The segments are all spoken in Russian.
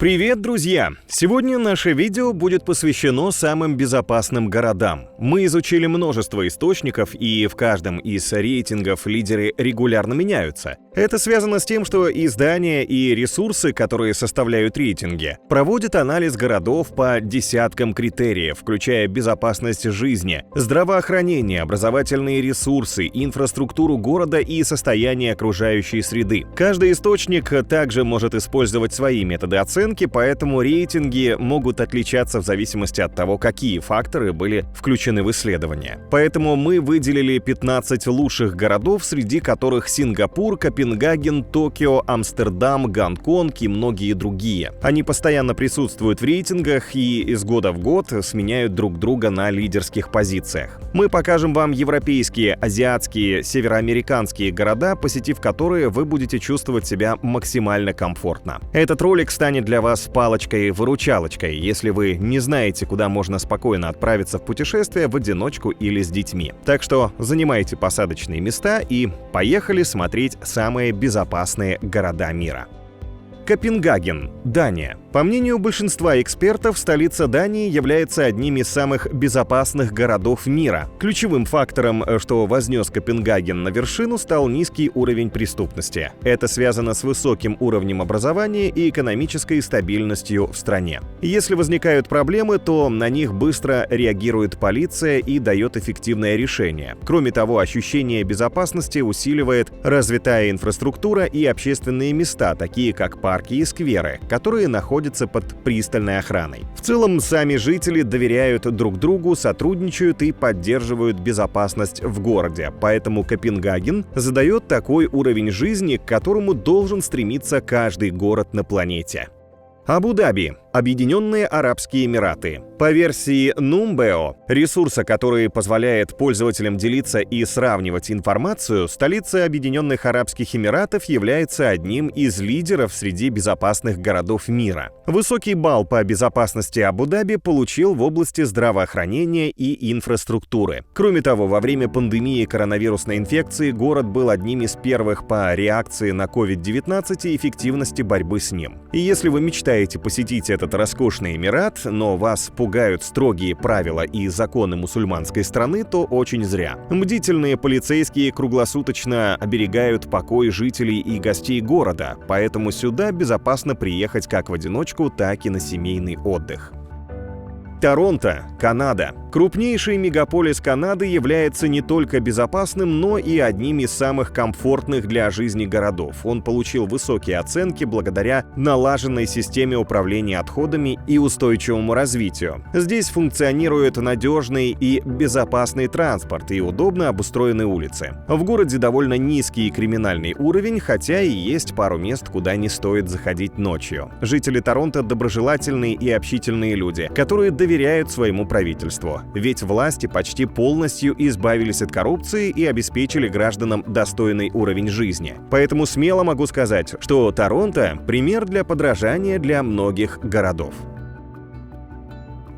Привет, друзья! Сегодня наше видео будет посвящено самым безопасным городам. Мы изучили множество источников, и в каждом из рейтингов лидеры регулярно меняются. Это связано с тем, что издания и ресурсы, которые составляют рейтинги, проводят анализ городов по десяткам критериев, включая безопасность жизни, здравоохранение, образовательные ресурсы, инфраструктуру города и состояние окружающей среды. Каждый источник также может использовать свои методы оценки, поэтому рейтинги могут отличаться в зависимости от того, какие факторы были включены в исследование. Поэтому мы выделили 15 лучших городов, среди которых Сингапур, Копенгаген, Токио, Амстердам, Гонконг и многие другие. Они постоянно присутствуют в рейтингах и из года в год сменяют друг друга на лидерских позициях. Мы покажем вам европейские, азиатские, североамериканские города, посетив которые вы будете чувствовать себя максимально комфортно. Этот ролик станет для вас палочкой-выручалочкой, если вы не знаете, куда можно спокойно отправиться в путешествие в одиночку или с детьми. Так что занимайте посадочные места и поехали смотреть самые безопасные города мира. Копенгаген, Дания. По мнению большинства экспертов, столица Дании является одним из самых безопасных городов мира. Ключевым фактором, что вознес Копенгаген на вершину, стал низкий уровень преступности. Это связано с высоким уровнем образования и экономической стабильностью в стране. Если возникают проблемы, то на них быстро реагирует полиция и дает эффективное решение. Кроме того, ощущение безопасности усиливает развитая инфраструктура и общественные места, такие как парки и скверы, которые находятся под пристальной охраной. В целом, сами жители доверяют друг другу, сотрудничают и поддерживают безопасность в городе, поэтому Копенгаген задает такой уровень жизни, к которому должен стремиться каждый город на планете. Абу-Даби, Объединенные Арабские Эмираты. По версии Numbeo, ресурса, который позволяет пользователям делиться и сравнивать информацию, столица Объединенных Арабских Эмиратов является одним из лидеров среди безопасных городов мира. Высокий балл по безопасности Абу-Даби получил в области здравоохранения и инфраструктуры. Кроме того, во время пандемии коронавирусной инфекции город был одним из первых по реакции на COVID-19 и эффективности борьбы с ним. И если вы мечтаете посетить этот роскошный Эмират, но вас пугают строгие правила и законы мусульманской страны, то очень зря. Бдительные полицейские круглосуточно оберегают покой жителей и гостей города, поэтому сюда безопасно приехать как в одиночку, так и на семейный отдых. Торонто, Канада. Крупнейший мегаполис Канады является не только безопасным, но и одним из самых комфортных для жизни городов. Он получил высокие оценки благодаря налаженной системе управления отходами и устойчивому развитию. Здесь функционирует надежный и безопасный транспорт и удобно обустроены улицы. В городе довольно низкий криминальный уровень, хотя и есть пару мест, куда не стоит заходить ночью. Жители Торонто доброжелательные и общительные люди, которые доверяют своему правительству. Ведь власти почти полностью избавились от коррупции и обеспечили гражданам достойный уровень жизни. Поэтому смело могу сказать, что Торонто – пример для подражания для многих городов.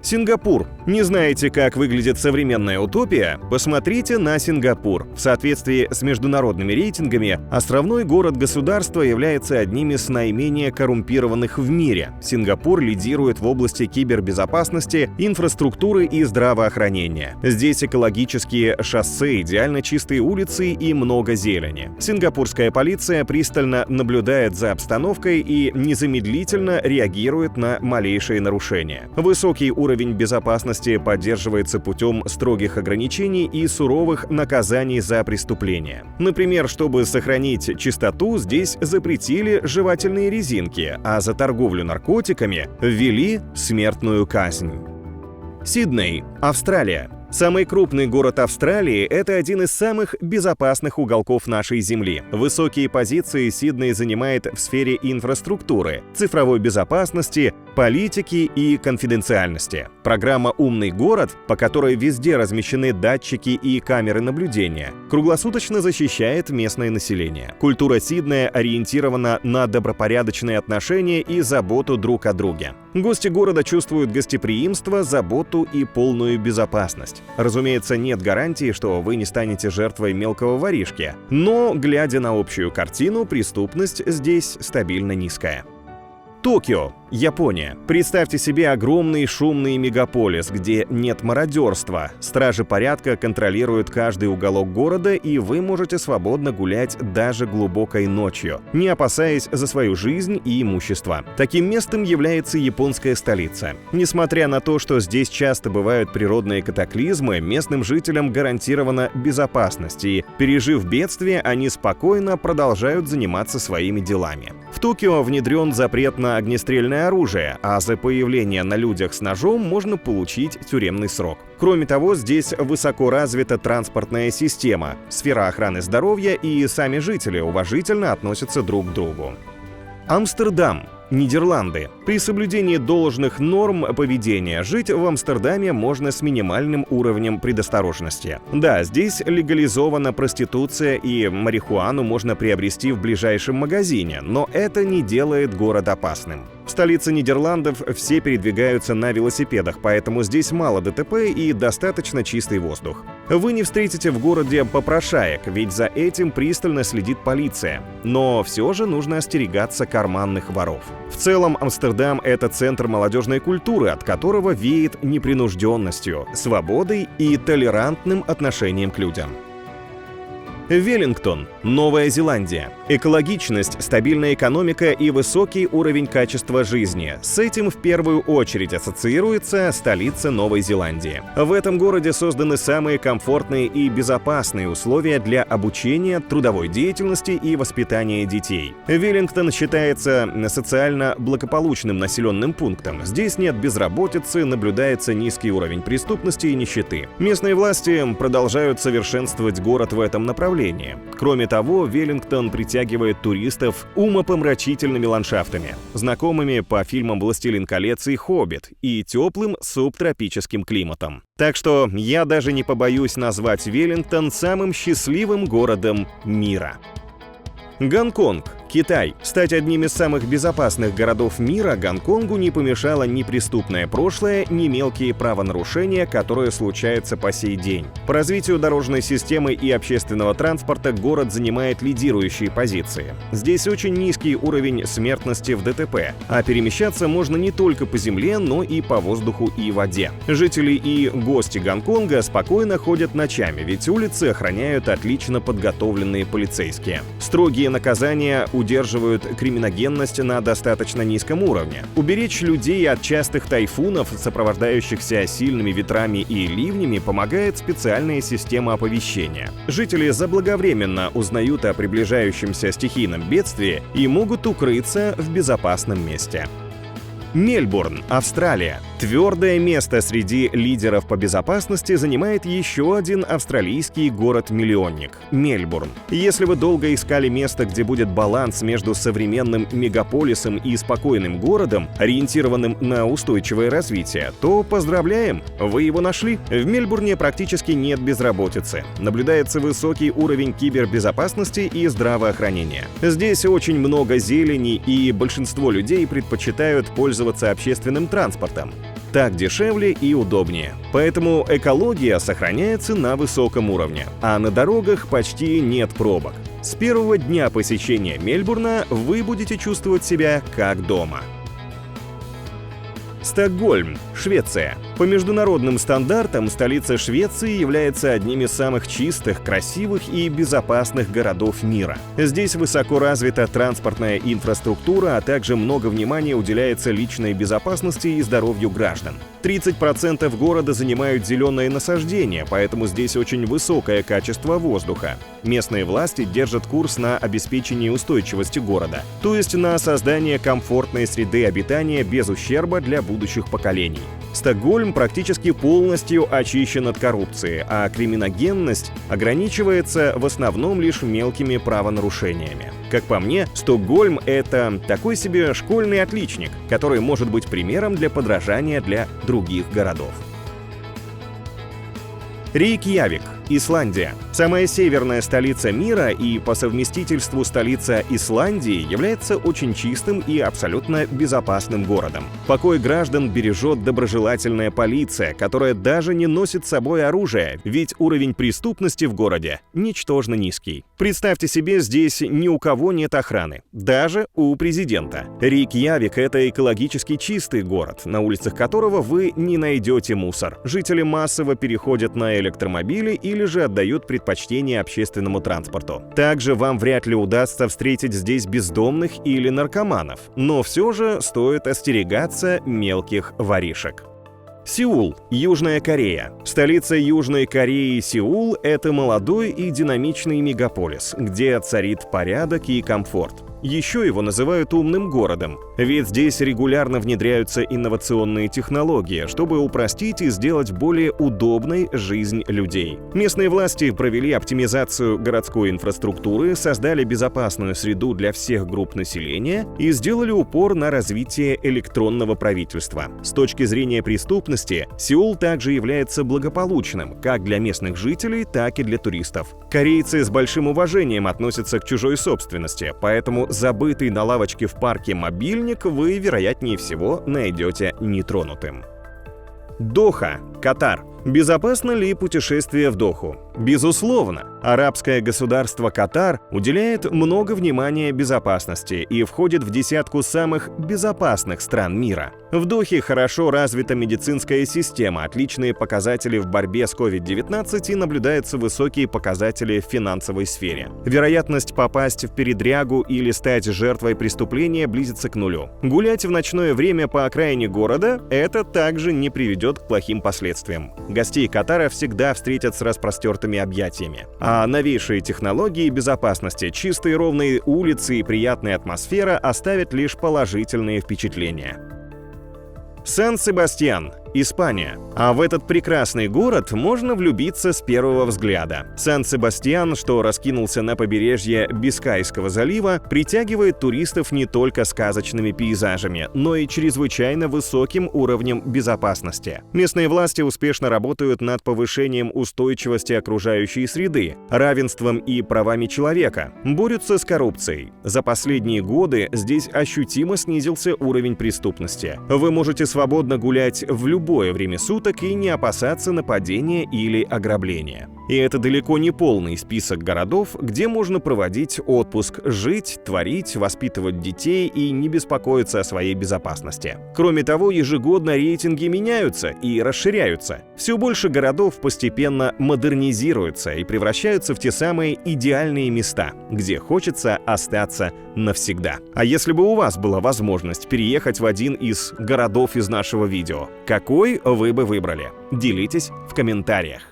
Сингапур. Не знаете, как выглядит современная утопия? Посмотрите на Сингапур. В соответствии с международными рейтингами, островной город-государство является одним из наименее коррумпированных в мире. Сингапур лидирует в области кибербезопасности, инфраструктуры и здравоохранения. Здесь экологические шоссе, идеально чистые улицы и много зелени. Сингапурская полиция пристально наблюдает за обстановкой и незамедлительно реагирует на малейшие нарушения. Высокий уровень безопасности поддерживается путем строгих ограничений и суровых наказаний за преступления. Например, чтобы сохранить чистоту, здесь запретили жевательные резинки, а за торговлю наркотиками ввели смертную казнь. Сидней, Австралия. Самый крупный город Австралии – это один из самых безопасных уголков нашей Земли. Высокие позиции Сидней занимает в сфере инфраструктуры, цифровой безопасности, политики и конфиденциальности. Программа «Умный город», по которой везде размещены датчики и камеры наблюдения, круглосуточно защищает местное население. Культура Сиднея ориентирована на добропорядочные отношения и заботу друг о друге. Гости города чувствуют гостеприимство, заботу и полную безопасность. Разумеется, нет гарантии, что вы не станете жертвой мелкого воришки, но, глядя на общую картину, преступность здесь стабильно низкая. Токио, Япония. Представьте себе огромный шумный мегаполис, где нет мародерства. Стражи порядка контролируют каждый уголок города, и вы можете свободно гулять даже глубокой ночью, не опасаясь за свою жизнь и имущество. Таким местом является японская столица. Несмотря на то, что здесь часто бывают природные катаклизмы, местным жителям гарантирована безопасность, и, пережив бедствие, они спокойно продолжают заниматься своими делами. В Токио внедрен запрет на огнестрельное оружие, а за появление на людях с ножом можно получить тюремный срок. Кроме того, здесь высоко развита транспортная система, сфера охраны здоровья, и сами жители уважительно относятся друг к другу. Амстердам, Нидерланды. При соблюдении должных норм поведения жить в Амстердаме можно с минимальным уровнем предосторожности. Да, здесь легализована проституция, и марихуану можно приобрести в ближайшем магазине, но это не делает город опасным. В столице Нидерландов все передвигаются на велосипедах, поэтому здесь мало ДТП и достаточно чистый воздух. Вы не встретите в городе попрошаек, ведь за этим пристально следит полиция. Но все же нужно остерегаться карманных воров. В целом, Амстердам — это центр молодежной культуры, от которого веет непринужденностью, свободой и толерантным отношением к людям. Веллингтон, Новая Зеландия. Экологичность, стабильная экономика и высокий уровень качества жизни. С этим в первую очередь ассоциируется столица Новой Зеландии. В этом городе созданы самые комфортные и безопасные условия для обучения, трудовой деятельности и воспитания детей. Веллингтон считается социально благополучным населенным пунктом. Здесь нет безработицы, наблюдается низкий уровень преступности и нищеты. Местные власти продолжают совершенствовать город в этом направлении. Кроме того, Веллингтон притягивает туристов умопомрачительными ландшафтами, знакомыми по фильмам «Властелин колец» и «Хоббит», и теплым субтропическим климатом. Так что я даже не побоюсь назвать Веллингтон самым счастливым городом мира. Гонконг, Китай. Стать одним из самых безопасных городов мира Гонконгу не помешало ни преступное прошлое, ни мелкие правонарушения, которые случаются по сей день. По развитию дорожной системы и общественного транспорта город занимает лидирующие позиции. Здесь очень низкий уровень смертности в ДТП, а перемещаться можно не только по земле, но и по воздуху и воде. Жители и гости Гонконга спокойно ходят ночами, ведь улицы охраняют отлично подготовленные полицейские. Строгие наказания удерживают криминогенность на достаточно низком уровне. Уберечь людей от частых тайфунов, сопровождающихся сильными ветрами и ливнями, помогает специальная система оповещения. Жители заблаговременно узнают о приближающемся стихийном бедствии и могут укрыться в безопасном месте. Мельбурн, Австралия. Твердое место среди лидеров по безопасности занимает еще один австралийский город-миллионник – Мельбурн. Если вы долго искали место, где будет баланс между современным мегаполисом и спокойным городом, ориентированным на устойчивое развитие, то поздравляем, вы его нашли. В Мельбурне практически нет безработицы. Наблюдается высокий уровень кибербезопасности и здравоохранения. Здесь очень много зелени, и большинство людей предпочитают пользоваться общественным транспортом. Так дешевле и удобнее. Поэтому экология сохраняется на высоком уровне, а на дорогах почти нет пробок. С первого дня посещения Мельбурна вы будете чувствовать себя как дома. Стокгольм, Швеция. По международным стандартам столица Швеции является одним из самых чистых, красивых и безопасных городов мира. Здесь высоко развита транспортная инфраструктура, а также много внимания уделяется личной безопасности и здоровью граждан. 30% города занимают зеленые насаждения, поэтому здесь очень высокое качество воздуха. Местные власти держат курс на обеспечение устойчивости города, то есть на создание комфортной среды обитания без ущерба для будущих поколений. Стокгольм практически полностью очищен от коррупции, а криминогенность ограничивается в основном лишь мелкими правонарушениями. Как по мне, Стокгольм — это такой себе школьный отличник, который может быть примером для подражания для других городов. Рейкьявик, Исландия. Самая северная столица мира и по совместительству столица Исландии является очень чистым и абсолютно безопасным городом. Покой граждан бережет доброжелательная полиция, которая даже не носит с собой оружие, ведь уровень преступности в городе ничтожно низкий. Представьте себе, здесь ни у кого нет охраны, даже у президента. Рейкьявик — это экологически чистый город, на улицах которого вы не найдете мусор. Жители массово переходят на электромобили или же отдают предпочтение общественному транспорту. Также вам вряд ли удастся встретить здесь бездомных или наркоманов, но все же стоит остерегаться мелких воришек. Сеул, Южная Корея. Столица Южной Кореи Сеул — это молодой и динамичный мегаполис, где царит порядок и комфорт. Еще его называют умным городом, ведь здесь регулярно внедряются инновационные технологии, чтобы упростить и сделать более удобной жизнь людей. Местные власти провели оптимизацию городской инфраструктуры, создали безопасную среду для всех групп населения и сделали упор на развитие электронного правительства. С точки зрения преступности, Сеул также является благополучным как для местных жителей, так и для туристов. Корейцы с большим уважением относятся к чужой собственности, поэтому забытый на лавочке в парке мобильник вы, вероятнее всего, найдете нетронутым. Доха, Катар. Безопасно ли путешествие в Доху? Безусловно. Арабское государство Катар уделяет много внимания безопасности и входит в десятку самых безопасных стран мира. В Дохе хорошо развита медицинская система, отличные показатели в борьбе с COVID-19 и наблюдаются высокие показатели в финансовой сфере. Вероятность попасть в передрягу или стать жертвой преступления близится к нулю. Гулять в ночное время по окраине города – это также не приведет к плохим последствиям. Гостей Катара всегда встретят с распростертыми объятиями. А новейшие технологии безопасности, чистые ровные улицы и приятная атмосфера оставят лишь положительные впечатления. Сан-Себастьян, Испания. А в этот прекрасный город можно влюбиться с первого взгляда. Сан-Себастьян, что раскинулся на побережье Бискайского залива, притягивает туристов не только сказочными пейзажами, но и чрезвычайно высоким уровнем безопасности. Местные власти успешно работают над повышением устойчивости окружающей среды, равенством и правами человека, борются с коррупцией. За последние годы здесь ощутимо снизился уровень преступности. Вы можете свободно гулять в любое время суток и не опасаться нападения или ограбления. И это далеко не полный список городов, где можно проводить отпуск, жить, творить, воспитывать детей и не беспокоиться о своей безопасности. Кроме того, ежегодно рейтинги меняются и расширяются. Все больше городов постепенно модернизируются и превращаются в те самые идеальные места, где хочется остаться навсегда. А если бы у вас была возможность переехать в один из городов из нашего видео, какой вы бы выбрали? Делитесь в комментариях.